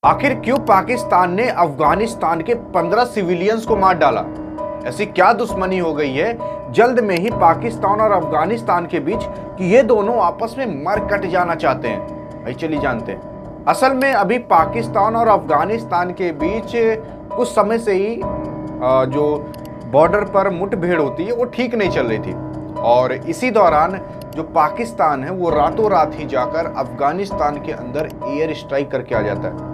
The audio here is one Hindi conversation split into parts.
आखिर क्यों पाकिस्तान ने अफगानिस्तान के 15 सिविलियंस को मार डाला? ऐसी क्या दुश्मनी हो गई है जल्द में ही पाकिस्तान और अफगानिस्तान के बीच कि ये दोनों आपस में मर कट जाना चाहते हैं? भाई चलिए जानते हैं। असल में अभी पाकिस्तान और अफगानिस्तान के बीच कुछ समय से ही जो बॉर्डर पर मुठभेड़ होती है वो ठीक नहीं चल रही थी, और इसी दौरान जो पाकिस्तान है वो रातों रात ही जाकर अफगानिस्तान के अंदर एयर स्ट्राइक करके आ जाता है।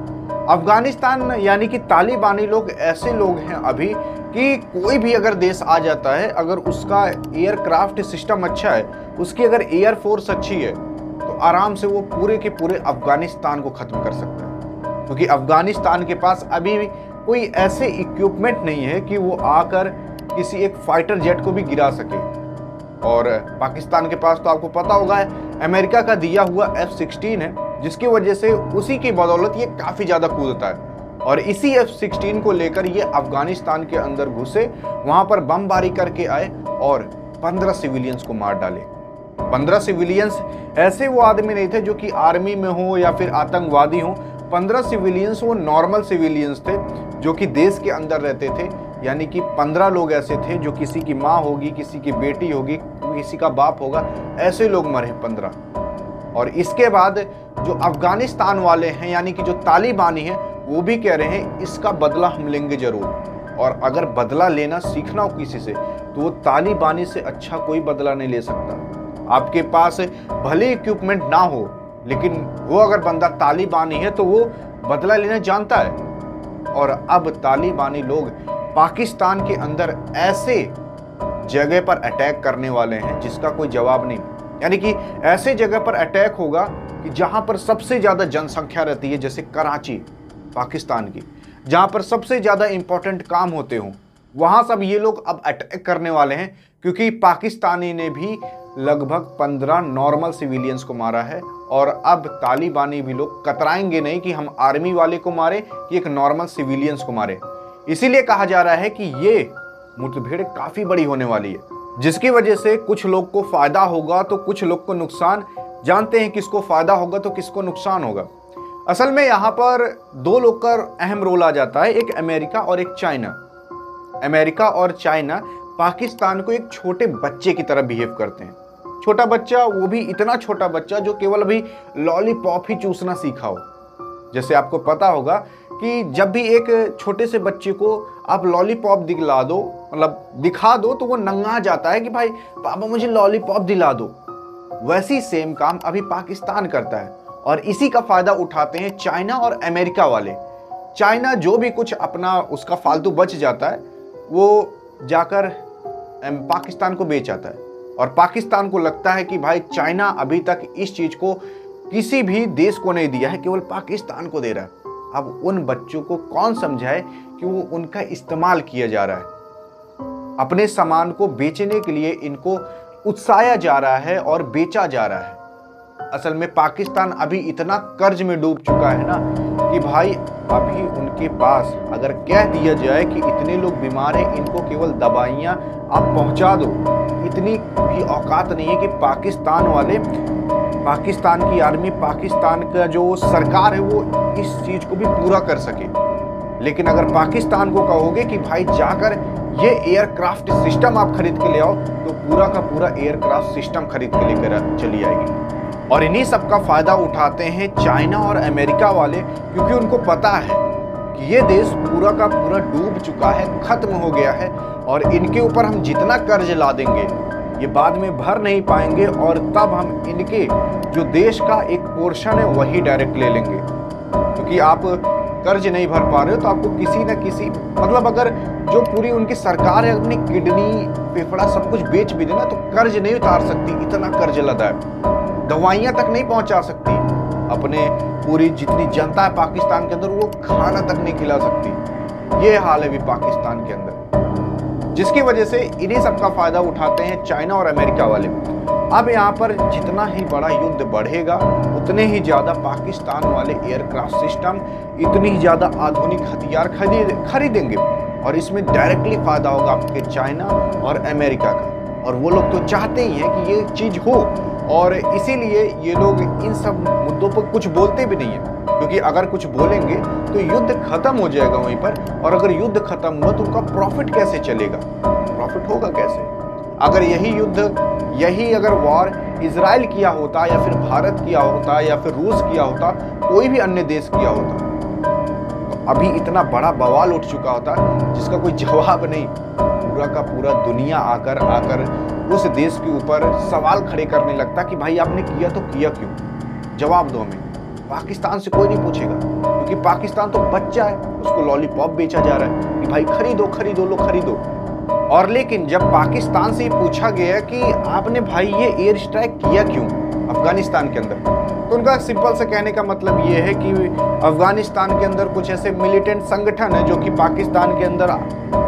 अफगानिस्तान यानी कि तालिबानी लोग ऐसे लोग हैं अभी कि कोई भी अगर देश आ जाता है, अगर उसका एयरक्राफ्ट सिस्टम अच्छा है, उसकी अगर एयर फोर्स अच्छी है, तो आराम से वो पूरे के पूरे अफगानिस्तान को खत्म कर सकता है। क्योंकि अफगानिस्तान के पास अभी कोई ऐसे इक्विपमेंट नहीं है कि वो आकर किसी एक फाइटर जेट को भी गिरा सके। और पाकिस्तान के पास तो आपको पता होगा अमेरिका का दिया हुआ F-16 है, जिसकी वजह से उसी की बदौलत ये काफ़ी ज़्यादा कूदता है। और इसी F-16 को लेकर ये अफगानिस्तान के अंदर घुसे, वहाँ पर बमबारी करके आए और 15 सिविलियंस को मार डाले। 15 सिविलियंस ऐसे वो आदमी नहीं थे जो कि आर्मी में हो या फिर आतंकवादी हो। 15 सिविलियंस वो नॉर्मल सिविलियंस थे जो कि देश के अंदर रहते थे। यानी कि 15 लोग ऐसे थे जो किसी की माँ होगी, किसी की बेटी होगी, किसी का बाप होगा, ऐसे लोग मरे 15। और इसके बाद जो अफगानिस्तान वाले हैं यानी कि जो तालिबानी हैं, वो भी कह रहे हैं इसका बदला हम लेंगे जरूर। और अगर बदला लेना सीखना हो किसी से, तो वो तालिबानी से अच्छा कोई बदला नहीं ले सकता। आपके पास भले इक्विपमेंट ना हो, लेकिन वो अगर बंदा तालिबानी है तो वो बदला लेना जानता है। और अब तालिबानी लोग पाकिस्तान के अंदर ऐसे जगह पर अटैक करने वाले हैं जिसका कोई जवाब नहीं। यानी कि ऐसे जगह पर अटैक होगा कि जहां पर सबसे ज्यादा जनसंख्या रहती है, जैसे कराची पाकिस्तान की, जहां पर सबसे ज्यादा इंपॉर्टेंट काम होते हों, वहां सब ये लोग अब अटैक करने वाले हैं। क्योंकि पाकिस्तानी ने भी लगभग 15 नॉर्मल सिविलियंस को मारा है, और अब तालिबानी भी लोग कतराएंगे नहीं कि हम आर्मी वाले को मारे कि एक नॉर्मल सिविलियंस को मारे। इसीलिए कहा जा रहा है कि ये मुठभेड़ काफी बड़ी होने वाली है, जिसकी वजह से कुछ लोग को फायदा होगा तो कुछ लोग को नुकसान। जानते हैं किसको फायदा होगा तो किसको नुकसान होगा। असल में यहाँ पर दो लोग का अहम रोल आ जाता है, एक अमेरिका और एक चाइना। अमेरिका और चाइना पाकिस्तान को एक छोटे बच्चे की तरह बिहेव करते हैं। छोटा बच्चा, वो भी इतना छोटा बच्चा जो केवल अभी लॉलीपॉप ही चूसना सीखा हो। जैसे आपको पता होगा कि जब भी एक छोटे से बच्चे को आप लॉलीपॉप दिला दो, मतलब दिखा दो, तो वो नंगा जाता है कि भाई पापा मुझे लॉलीपॉप दिला दो। वैसी सेम काम अभी पाकिस्तान करता है, और इसी का फायदा उठाते हैं चाइना और अमेरिका वाले। चाइना जो भी कुछ अपना उसका फालतू बच जाता है वो जाकर पाकिस्तान को बेच आता है, और पाकिस्तान को लगता है कि भाई चाइना अभी तक इस चीज को किसी भी देश को नहीं दिया है, केवल पाकिस्तान को दे रहा है। अब उन बच्चों को कौन समझाए कि वो उनका इस्तेमाल किया जा रहा है। अपने सामान को बेचने के लिए इनको उकसाया जा रहा है और बेचा जा रहा है। असल में पाकिस्तान अभी इतना कर्ज में डूब चुका है ना कि भाई अभी उनके पास अगर कह दिया जाए कि इतने लोग बीमार हैं, इनको केवल दवाइयाँ आप पहुँचा दो, इतनी भी औकात नहीं है कि पाकिस्तान वाले, पाकिस्तान की आर्मी, पाकिस्तान का जो सरकार है वो इस चीज को भी पूरा कर सके। लेकिन अगर पाकिस्तान को कहोगे कि भाई जाकर ये एयरक्राफ्ट सिस्टम आप खरीद के ले आओ, तो पूरा का पूरा एयरक्राफ्ट सिस्टम खरीद के लेकर चली आएगी। और इन्हीं सब का फायदा उठाते हैं चाइना और अमेरिका वाले, क्योंकि उनको पता है कि ये देश पूरा का पूरा डूब चुका है, खत्म हो गया है, और इनके ऊपर हम जितना कर्ज ला देंगे ये बाद में भर नहीं पाएंगे, और तब हम इनके जो देश का एक पोर्शन है वही डायरेक्ट ले लेंगे। क्योंकि आप कर्ज नहीं भर पा रहे हो तो आपको किसी न किसी, मतलब अगर जो पूरी उनकी सरकार है अपनी किडनी, फेफड़ा सब कुछ बेच भी देना तो कर्ज नहीं उतार सकती, इतना कर्ज लदा है। दवाइयाँ तक नहीं पहुंचा सकती, अपने पूरी जितनी जनता है पाकिस्तान के अंदर वो खाना तक नहीं खिला सकती। ये हाल है भी पाकिस्तान के अंदर, जिसकी वजह से इन्हीं सब का फायदा उठाते हैं चाइना और अमेरिका वाले। अब यहाँ पर जितना ही बड़ा युद्ध बढ़ेगा उतने ही ज़्यादा पाकिस्तान वाले एयरक्राफ्ट सिस्टम, इतनी ही ज़्यादा आधुनिक हथियार खरीदेंगे, और इसमें डायरेक्टली फायदा होगा आपके चाइना और अमेरिका का। और वो लोग तो चाहते ही हैं कि ये चीज़ हो, और इसीलिए ये लोग इन सब मुद्दों पर कुछ बोलते भी नहीं है, क्योंकि अगर कुछ बोलेंगे तो युद्ध खत्म हो जाएगा वहीं पर, और अगर युद्ध खत्म हुआ तो उनका प्रॉफिट कैसे चलेगा, प्रॉफिट होगा कैसे? अगर यही अगर वॉर इजराइल किया होता या फिर भारत किया होता या फिर रूस किया होता, कोई भी अन्य देश किया होता, तो अभी इतना बड़ा बवाल उठ चुका होता जिसका कोई जवाब नहीं। पूरा का पूरा दुनिया आकर उस देश के ऊपर सवाल खड़े करने लगता कि भाई आपने किया तो किया क्यों, जवाब दो हमें। पाकिस्तान से कोई नहीं पूछेगा, क्योंकि पाकिस्तान तो बच्चा है, उसको लॉलीपॉप बेचा जा रहा है कि भाई खरीदो लो खरीदो। और लेकिन जब पाकिस्तान से पूछा गया कि आपने भाई ये एयर स्ट्राइक किया क्यों अफगानिस्तान के अंदर, तो उनका सिंपल से कहने का मतलब ये है कि अफगानिस्तान के अंदर कुछ ऐसे मिलिटेंट संगठन है जो कि पाकिस्तान के अंदर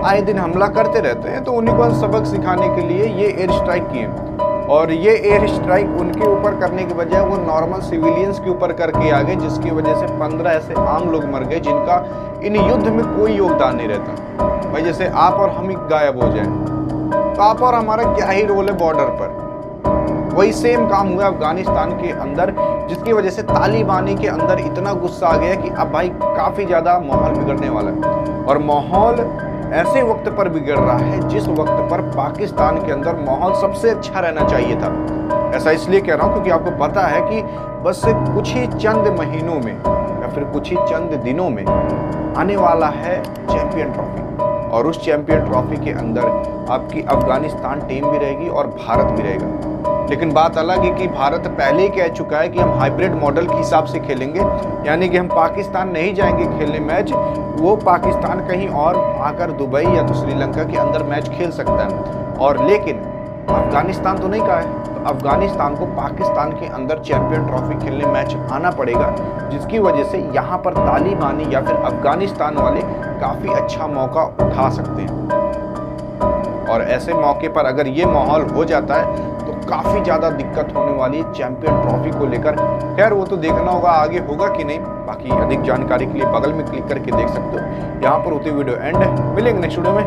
आए दिन हमला करते रहते हैं, तो उन्हीं को सबक सिखाने के लिए ये एयर स्ट्राइक किए। और ये एयर स्ट्राइक उनके ऊपर करने के बजाय वो नॉर्मल सिविलियंस के ऊपर करके आ गए, जिसकी वजह से 15 ऐसे आम लोग मर गए जिनका इन युद्ध में कोई योगदान नहीं रहता। भाई जैसे आप और हम ही गायब हो जाएं, तो आप और हमारा क्या ही रोल है बॉर्डर पर? वही सेम काम हुआ अफगानिस्तान के अंदर, जिसकी वजह से तालिबानी के अंदर इतना गुस्सा आ गया कि अब भाई काफी ज्यादा माहौल बिगड़ने वाला है। और माहौल ऐसे वक्त पर बिगड़ रहा है जिस वक्त पर पाकिस्तान के अंदर माहौल सबसे अच्छा रहना चाहिए था। ऐसा इसलिए कह रहा हूं क्योंकि आपको पता है कि बस कुछ ही चंद महीनों में या फिर कुछ ही चंद दिनों में आने वाला है चैंपियन ट्रॉफी, और उस चैंपियन ट्रॉफी के अंदर आपकी अफगानिस्तान टीम भी रहेगी और भारत भी रहेगा। लेकिन बात अलग है कि भारत पहले ही कह चुका है कि हम हाइब्रिड मॉडल के हिसाब से खेलेंगे, यानी कि हम पाकिस्तान नहीं जाएंगे खेलने मैच, वो पाकिस्तान कहीं और आकर दुबई या तो श्रीलंका के अंदर मैच खेल सकता है। और लेकिन अफगानिस्तान तो नहीं कहा है, तो अफगानिस्तान को पाकिस्तान के अंदर चैंपियन ट्रॉफी खेलने मैच आना पड़ेगा, जिसकी वजह से यहाँ पर तालिबानी या फिर अफगानिस्तान वाले काफ़ी अच्छा मौका उठा सकते हैं। और ऐसे मौके पर अगर ये माहौल हो जाता है तो काफ़ी ज़्यादा दिक्कत होने वाली है चैंपियन ट्रॉफी को लेकर। खैर वो तो देखना होगा आगे होगा कि नहीं। बाकी अधिक जानकारी के लिए बगल में क्लिक करके देख सकते हो। यहाँ पर होती वीडियो एंड, मिलेंगे नेक्स्ट वीडियो में।